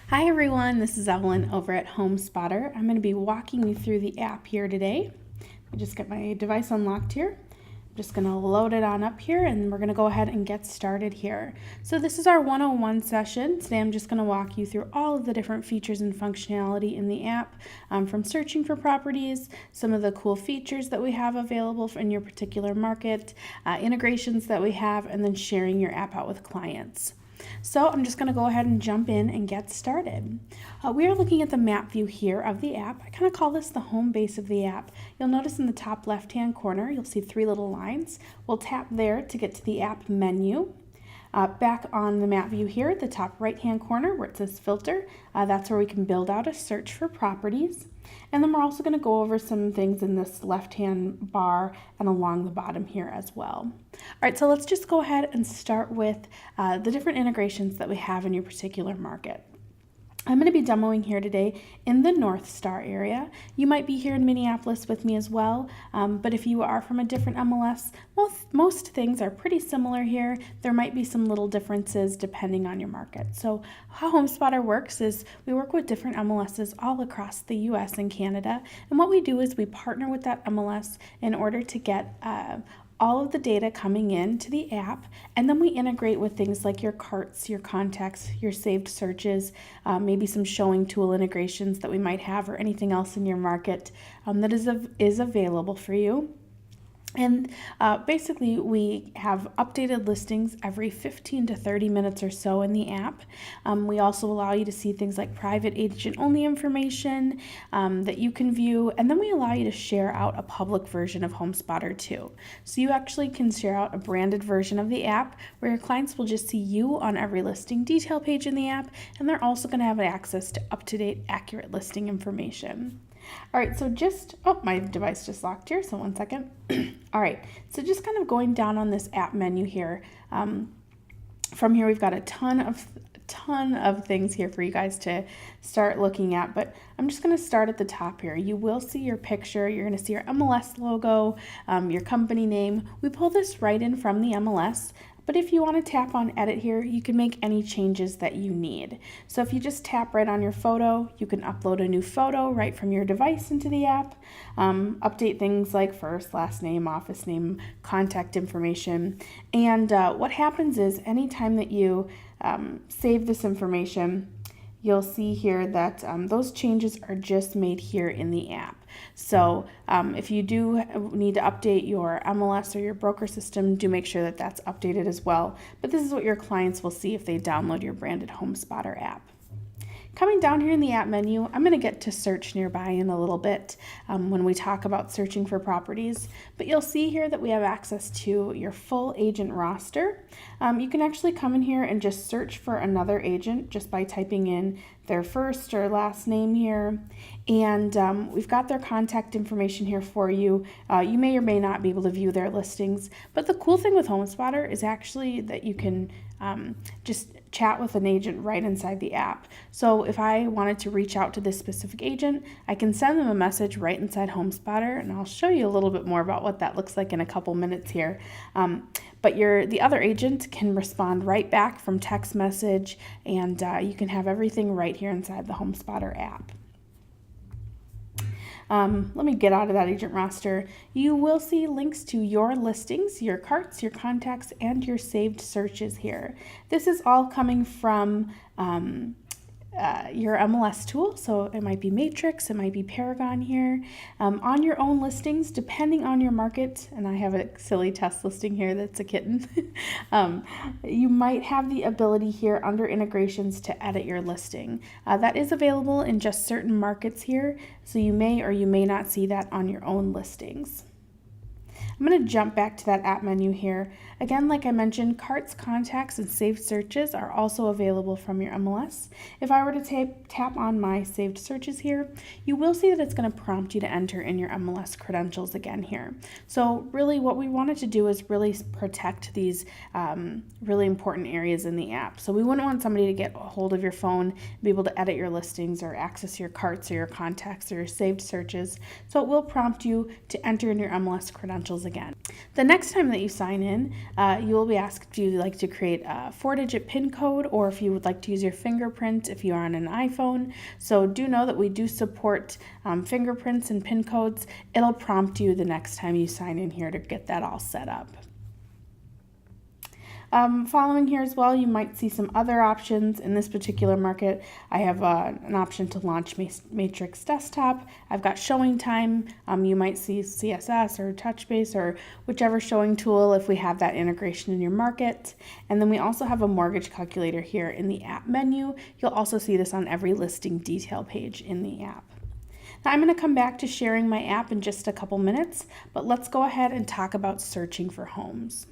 Hi everyone, this is Evelyn over at HomeSpotter. I'm going to be walking you through the app here today. I just get my device unlocked here. I'm just going to load it on up here and we're going to go ahead and get started here. So this is our 101 session. Today I'm just going to walk you through all of the different features and functionality in the app, from searching for properties, some of the cool features that we have available in your particular market, integrations that we have, and then sharing your app out with clients. So I'm just going to go ahead and jump in and get started. We are looking at the map view here of the app. I kind of call this the home base of the app. You'll notice in the top left-hand corner, you'll see three little lines. We'll tap there to get to the app menu. Back on the map view here at the top right-hand corner where it says filter, that's where we can build out a search for properties. And then we're also going to go over some things in this left-hand bar and along the bottom here as well. All right, so let's just go ahead and start with the different integrations that we have in your particular market. I'm going to be demoing here today in the North Star area. You might be here in Minneapolis with me as well, but if you are from a different MLS, most things are pretty similar here. There might be some little differences depending on your market. So how HomeSpotter works is we work with different MLSs all across the US and Canada, and what we do is we partner with that MLS in order to get all of the data coming in to the app, and then we integrate with things like your carts, your contacts, your saved searches, maybe some showing tool integrations that we might have, or anything else in your market that is available for you. And basically, we have updated listings every 15 to 30 minutes or so in the app. We also allow you to see things like private agent-only information that you can view, and then we allow you to share out a public version of HomeSpotter too. So you actually can share out a branded version of the app where your clients will just see you on every listing detail page in the app, and they're also going to have access to up-to-date, accurate listing information. All right, so my device just locked here, so 1 second. All right, so just kind of going down on this app menu here. From here, we've got a ton of things here for you guys to start looking at, but I'm just going to start at the top here. You will see your picture. You're going to see your MLS logo, your company name. We pull this right in from the MLS. But if you want to tap on edit here, you can make any changes that you need. So if you just tap right on your photo, you can upload a new photo right from your device into the app, update things like first, last name, office name, contact information. And what happens is anytime that you save this information, you'll see here that those changes are just made here in the app. So if you do need to update your MLS or your broker system, do make sure that that's updated as well. But this is what your clients will see if they download your branded HomeSpotter app. Coming down here in the app menu, I'm going to get to search nearby in a little bit when we talk about searching for properties. But you'll see here that we have access to your full agent roster. You can actually come in here and just search for another agent just by typing in their first or last name here. And we've got their contact information here for you. You may or may not be able to view their listings. But the cool thing with HomeSpotter is actually that you can just chat with an agent right inside the app. So if I wanted to reach out to this specific agent, I can send them a message right inside HomeSpotter, and I'll show you a little bit more about what that looks like in a couple minutes here. But the other agent can respond right back from text message, and you can have everything right here inside the HomeSpotter app. Let me get out of that agent roster. You will see links to your listings, your carts, your contacts, and your saved searches here. This is all coming from your MLS tool, so it might be Matrix, it might be Paragon here. On your own listings, depending on your market, and I have a silly test listing here that's a kitten, you might have the ability here under integrations to edit your listing. That is available in just certain markets here, so you may or you may not see that on your own listings. I'm going to jump back to that app menu here. Again, like I mentioned, carts, contacts, and saved searches are also available from your MLS. If I were to tap on my saved searches here, you will see that it's going to prompt you to enter in your MLS credentials again here. So really what we wanted to do is really protect these really important areas in the app. So we wouldn't want somebody to get a hold of your phone, be able to edit your listings or access your carts or your contacts or your saved searches. So it will prompt you to enter in your MLS credentials again. The next time that you sign in, you will be asked if you'd like to create a 4-digit PIN code or if you would like to use your fingerprint if you are on an iPhone. So do know that we do support fingerprints and PIN codes. It'll prompt you the next time you sign in here to get that all set up. Following here as well, you might see some other options. In this particular market, I have an option to launch Matrix Desktop. I've got showing time. You might see CSS or TouchBase or whichever showing tool if we have that integration in your market. And then we also have a mortgage calculator here in the app menu. You'll also see this on every listing detail page in the app. Now I'm going to come back to sharing my app in just a couple minutes, but let's go ahead and talk about searching for homes.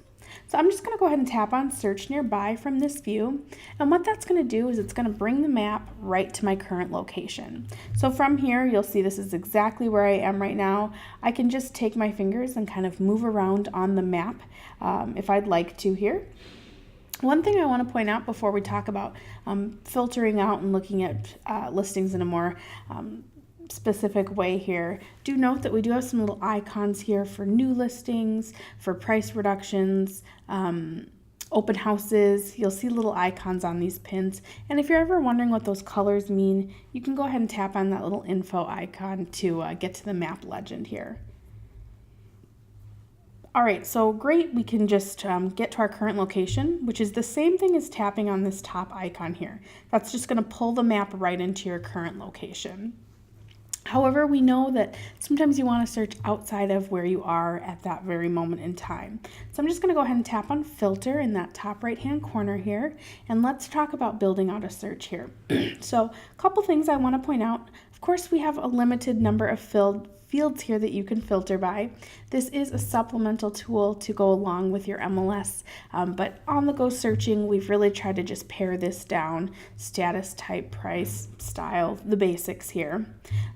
So I'm just going to go ahead and tap on search nearby from this view, and what that's going to do is it's going to bring the map right to my current location. So from here you'll see this is exactly where I am right now. I can just take my fingers and kind of move around on the map if I'd like to here. One thing I want to point out before we talk about filtering out and looking at listings in a more specific way here, do note that we do have some little icons here for new listings, for price reductions, open houses. You'll see little icons on these pins, and if you're ever wondering what those colors mean, you can go ahead and tap on that little info icon to get to the map legend here. All right, so great, we can just get to our current location, which is the same thing as tapping on this top icon here. That's just going to pull the map right into your current location. However, we know that sometimes you want to search outside of where you are at that very moment in time. So I'm just going to go ahead and tap on filter in that top right hand corner here, and let's talk about building out a search here. So a couple things I want to point out. Of course, we have a limited number of fields here that you can filter by. This is a supplemental tool to go along with your MLS, but on the go searching, we've really tried to just pare this down: status, type, price, style, the basics here.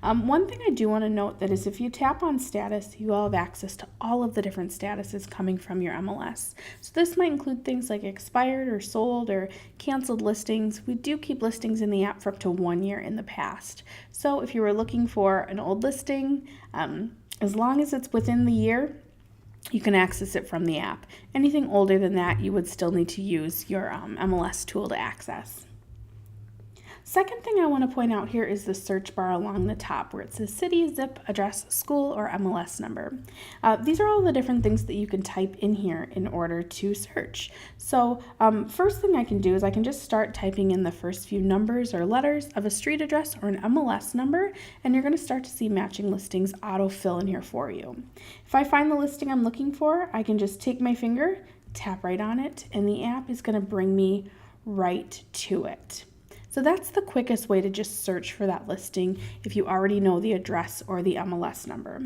One thing I do want to note that is if you tap on status, you will have access to all of the different statuses coming from your MLS. So this might include things like expired or sold or canceled listings. We do keep listings in the app for up to 1 year in the past. So if you were looking for an old listing, as long as it's within the year, you can access it from the app. Anything older than that, you would still need to use your MLS tool to access. Second thing I want to point out here is the search bar along the top where it says city, zip, address, school, or MLS number. These are all the different things that you can type in here in order to search. So first thing I can do is I can just start typing in the first few numbers or letters of a street address or an MLS number, and you're going to start to see matching listings autofill in here for you. If I find the listing I'm looking for, I can just take my finger, tap right on it, and the app is going to bring me right to it. So that's the quickest way to just search for that listing if you already know the address or the MLS number.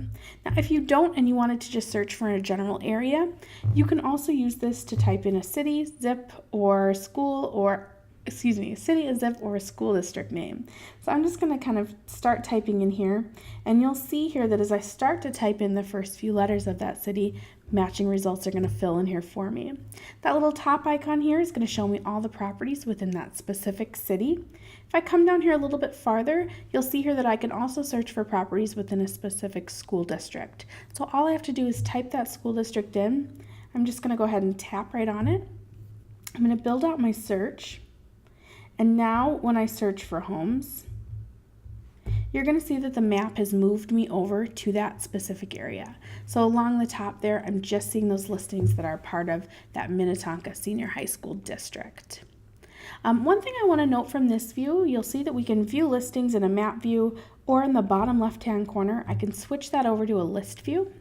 Now, if you don't and you wanted to just search for a general area, you can also use this to type in a city, zip, or school, or a city, a zip, or a school district name. So I'm just going to kind of start typing in here, and you'll see here that as I start to type in the first few letters of that city, matching results are going to fill in here for me. That little top icon here is going to show me all the properties within that specific city. If I come down here a little bit farther, you'll see here that I can also search for properties within a specific school district. So all I have to do is type that school district in. I'm just going to go ahead and tap right on it. I'm going to build out my search. And now when I search for homes, you're going to see that the map has moved me over to that specific area. So along the top there, I'm just seeing those listings that are part of that Minnetonka Senior High School district. One thing I want to note from this view, you'll see that we can view listings in a map view, or in the bottom left-hand corner, I can switch that over to a list view.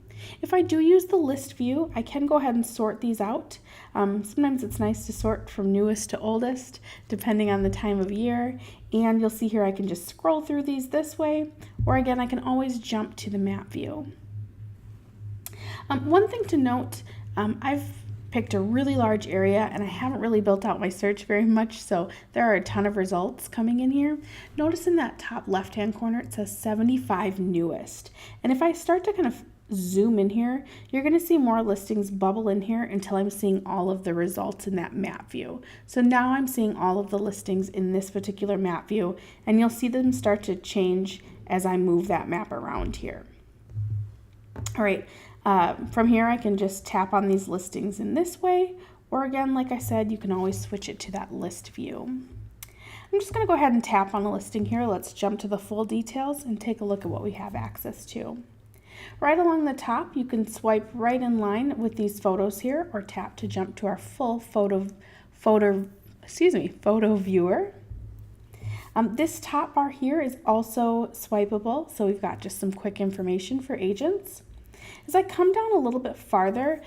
If I do use the list view, I can go ahead and sort these out. Sometimes it's nice to sort from newest to oldest, depending on the time of year. And you'll see here I can just scroll through these this way, or again, I can always jump to the map view. One thing to note, I've picked a really large area and I haven't really built out my search very much, so there are a ton of results coming in here. Notice in that top left-hand corner it says 75 newest. And if I start to kind of zoom in here, you're going to see more listings bubble in here until I'm seeing all of the results in that map view. So now I'm seeing all of the listings in this particular map view, and you'll see them start to change as I move that map around here. All right, From here, I can just tap on these listings in this way, or again, like I said, you can always switch it to that list view. I'm just going to go ahead and tap on a listing here. Let's jump to the full details and take a look at what we have access to. Right along the top, you can swipe right in line with these photos here, or tap to jump to our full photo viewer. This top bar here is also swipeable, so we've got just some quick information for agents. As I come down a little bit farther,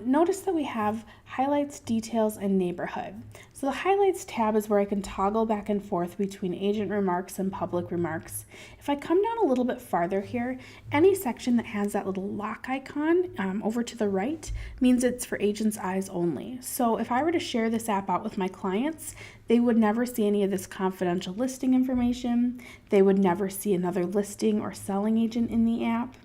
notice that we have highlights, details, and neighborhood. So the highlights tab is where I can toggle back and forth between agent remarks and public remarks. If I come down a little bit farther here, any section that has that little lock icon over to the right means it's for agents' eyes only. So if I were to share this app out with my clients, they would never see any of this confidential listing information. They would never see another listing or selling agent in the app,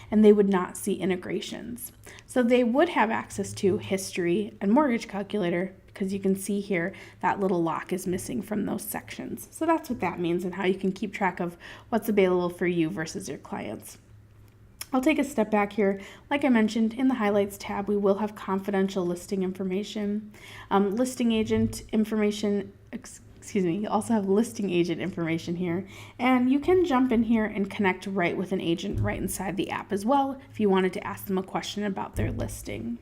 and they would not see integrations. So they would have access to history and mortgage calculator, because you can see here that little lock is missing from those sections. So that's what that means and how you can keep track of what's available for you versus your clients. I'll take a step back here. Like I mentioned, in the highlights tab, we will have confidential listing information, listing agent information, you also have listing agent information here, and you can jump in here and connect right with an agent right inside the app as well if you wanted to ask them a question about their listing.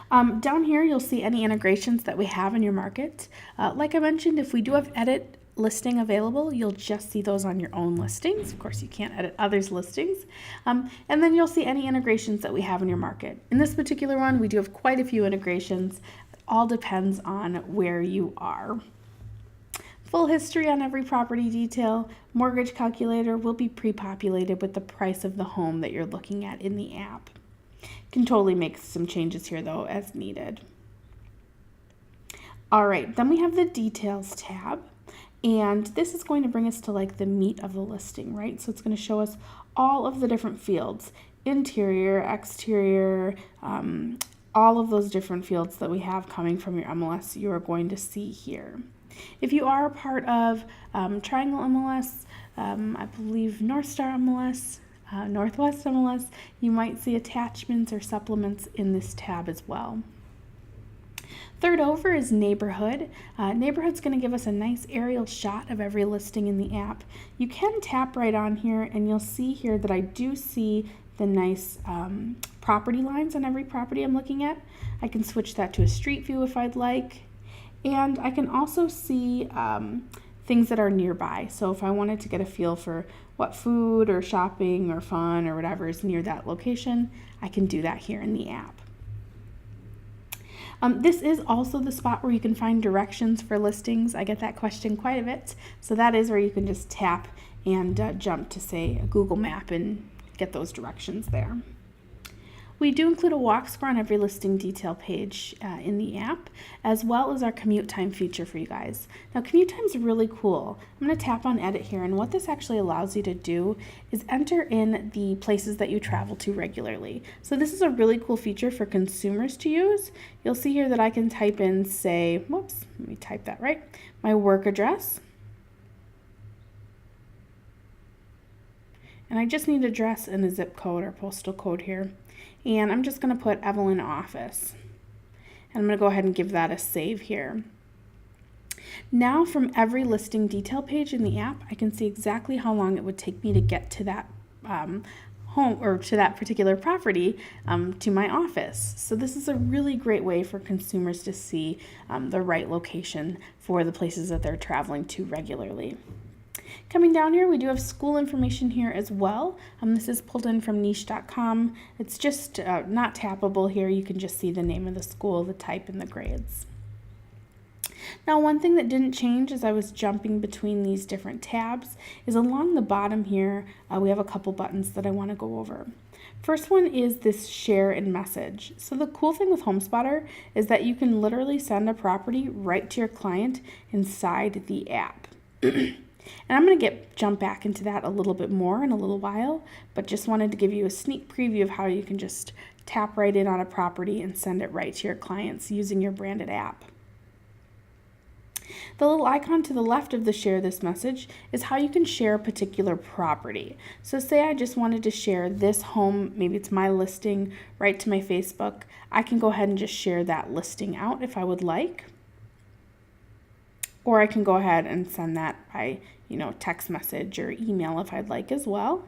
Down here, you'll see any integrations that we have in your market. Like I mentioned, if we do have edit listing available, you'll just see those on your own listings. Of course, you can't edit others' listings. And then you'll see any integrations that we have in your market. In this particular one, we do have quite a few integrations. It all depends on where you are. Full history on every property detail. Mortgage calculator will be pre-populated with the price of the home that you're looking at in the app. Can totally make some changes here though as needed. All right, then we have the details tab, and this is going to bring us to like the meat of the listing, right? So it's going to show us all of the different fields, interior, exterior, all of those different fields that we have coming from your MLS you are going to see here. If you are a part of Triangle MLS, I believe North Star MLS, Northwest MLS, you might see attachments or supplements in this tab as well. Third over is neighborhood. Neighborhood's going to give us a nice aerial shot of every listing in the app. You can tap right on here and you'll see here that I do see the nice property lines on every property I'm looking at. I can switch that to a street view if I'd like. And I can also see things that are nearby. So if I wanted to get a feel for what food or shopping or fun or whatever is near that location, I can do that here in the app. This is also the spot where you can find directions for listings. I get that question quite a bit. So that is where you can just tap and jump to, say, a Google map and get those directions there. We do include a walk score on every listing detail page in the app, as well as our commute time feature for you guys. Now, commute time is really cool. I'm going to tap on edit here, and what this actually allows you to do is enter in the places that you travel to regularly. So this is a really cool feature for consumers to use. You'll see here that I can type in, say, whoops, let me type that right, my work address. And I just need address and a zip code or postal code here. And I'm just going to put Evelyn Office. And I'm going to go ahead and give that a save here. Now from every listing detail page in the app, I can see exactly how long it would take me to get to that home or to that particular property to my office. So this is a really great way for consumers to see the right location for the places that they're traveling to regularly. Coming down here, we do have school information here as well. This is pulled in from niche.com. It's just not tappable here. You can just see the name of the school, the type, and the grades. Now, one thing that didn't change as I was jumping between these different tabs is along the bottom here, we have a couple buttons that I want to go over. First one is this share and message. So the cool thing with HomeSpotter is that you can literally send a property right to your client inside the app. And I'm going to jump back into that a little bit more in a little while, but just wanted to give you a sneak preview of how you can just tap right in on a property and send it right to your clients using your branded app. The little icon to the left of the share this message is how you can share a particular property. So say I just wanted to share this home, maybe it's my listing, right to my Facebook. I can go ahead and just share that listing out if I would like. Or I can go ahead and send that by, text message or email if I'd like as well.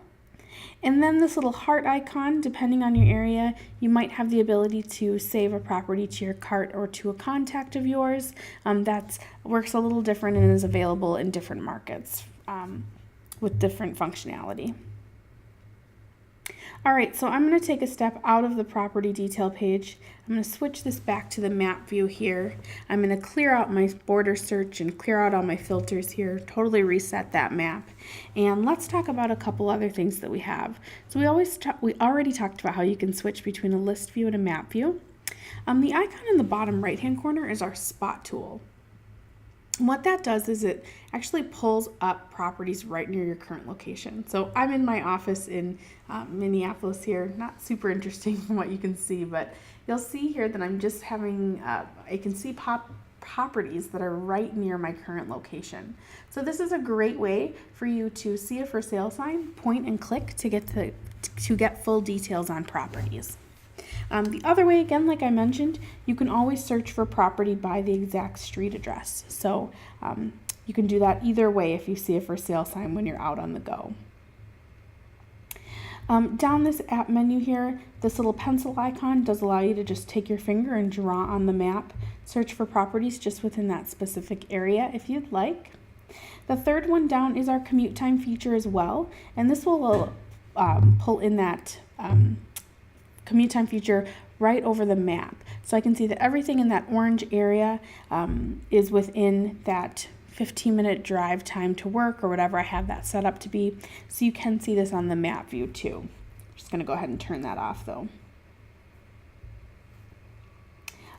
And then this little heart icon, depending on your area, you might have the ability to save a property to your cart or to a contact of yours. That works a little different and is available in different markets with different functionality. All right, so I'm going to take a step out of the property detail page. I'm going to switch this back to the map view here. I'm going to clear out my border search and clear out all my filters here, totally reset that map. And let's talk about a couple other things that we have. So we already talked about how you can switch between a list view and a map view. The icon in the bottom right-hand corner is our spot tool. And what that does is it actually pulls up properties right near your current location. So I'm in my office in Minneapolis here. Not super interesting from what you can see, but you'll see here that I'm just having, I can see properties that are right near my current location. So this is a great way for you to see a for sale sign, point and click to get full details on properties. The other way, again, like I mentioned, you can always search for property by the exact street address. So you can do that either way if you see a for sale sign when you're out on the go. Down this app menu here, this little pencil icon does allow you to just take your finger and draw on the map, search for properties just within that specific area if you'd like. The third one down is our commute time feature as well, and this will pull in that commute time feature right over the map. So I can see that everything in that orange area is within that 15-minute drive time to work or whatever I have that set up to be. So you can see this on the map view too. I'm just going to go ahead and turn that off though.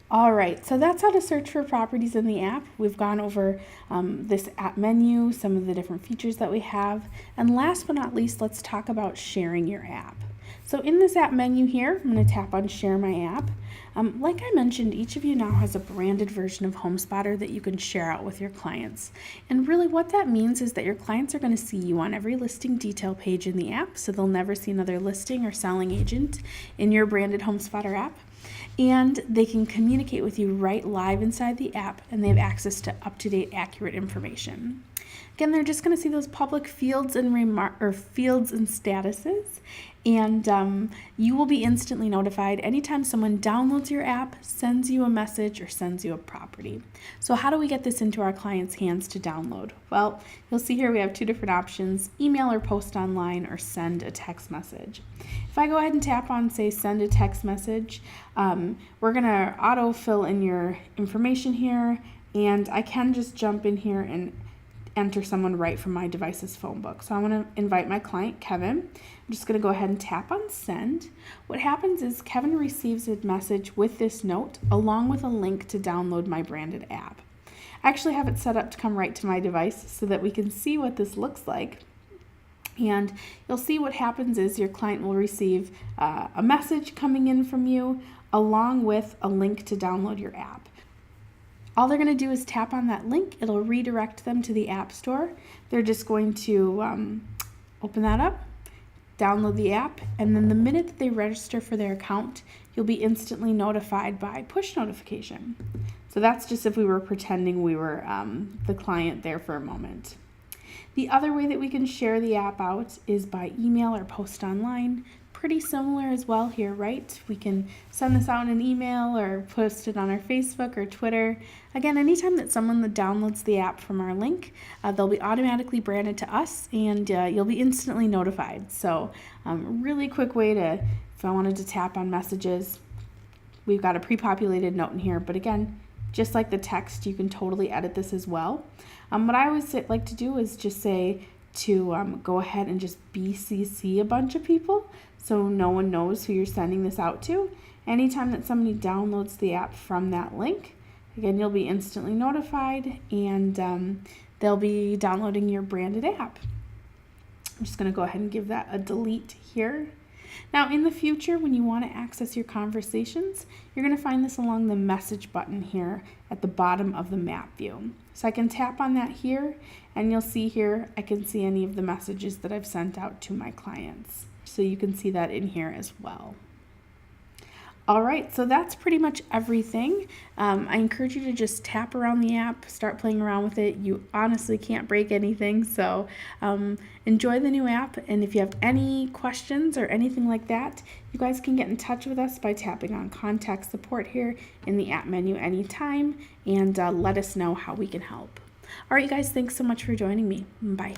All right, so that's how to search for properties in the app. We've gone over this app menu, some of the different features that we have. And last but not least, let's talk about sharing your app. So in this app menu here, I'm going to tap on Share My App. Like I mentioned, each of you now has a branded version of HomeSpotter that you can share out with your clients. And really what that means is that your clients are going to see you on every listing detail page in the app, so they'll never see another listing or selling agent in your branded HomeSpotter app. And they can communicate with you right live inside the app, and they have access to up-to-date, accurate information. Again, they're just going to see those public fields and fields and statuses, and you will be instantly notified anytime someone downloads your app, sends you a message, or sends you a property. So how do we get this into our clients' hands to download? Well, you'll see here we have two different options: email or post online, or send a text message. If I go ahead and tap on, say, send a text message, we're going to auto-fill in your information here, and I can just jump in here and enter someone right from my device's phone book. So I want to invite my client, Kevin. I'm just going to go ahead and tap on send. What happens is Kevin receives a message with this note along with a link to download my branded app. I actually have it set up to come right to my device so that we can see what this looks like. And you'll see what happens is your client will receive a message coming in from you along with a link to download your app. All they're going to do is tap on that link. It'll redirect them to the App Store. They're just going to open that up, download the app, and then the minute that they register for their account, you'll be instantly notified by push notification. So that's just if we were pretending we were the client there for a moment. The other way that we can share the app out is by email or post online. Pretty similar as well here, right? We can send this out in an email or post it on our Facebook or Twitter. Again, anytime that someone that downloads the app from our link, they'll be automatically branded to us, and you'll be instantly notified. So really quick way to, if I wanted to tap on messages, we've got a pre-populated note in here, but again, just like the text, you can totally edit this as well. What I always like to do is just say to go ahead and just BCC a bunch of people so no one knows who you're sending this out to. Anytime that somebody downloads the app from that link, again, you'll be instantly notified, and they'll be downloading your branded app. I'm just going to go ahead and give that a delete here. Now in the future, when you want to access your conversations, you're going to find this along the message button here at the bottom of the map view. So I can tap on that here, and you'll see here I can see any of the messages that I've sent out to my clients. So you can see that in here as well. All right, so that's pretty much everything. I encourage you to just tap around the app, start playing around with it. You honestly can't break anything, so enjoy the new app. And if you have any questions or anything like that, you guys can get in touch with us by tapping on Contact Support here in the app menu anytime, and let us know how we can help. All right, you guys, thanks so much for joining me. Bye.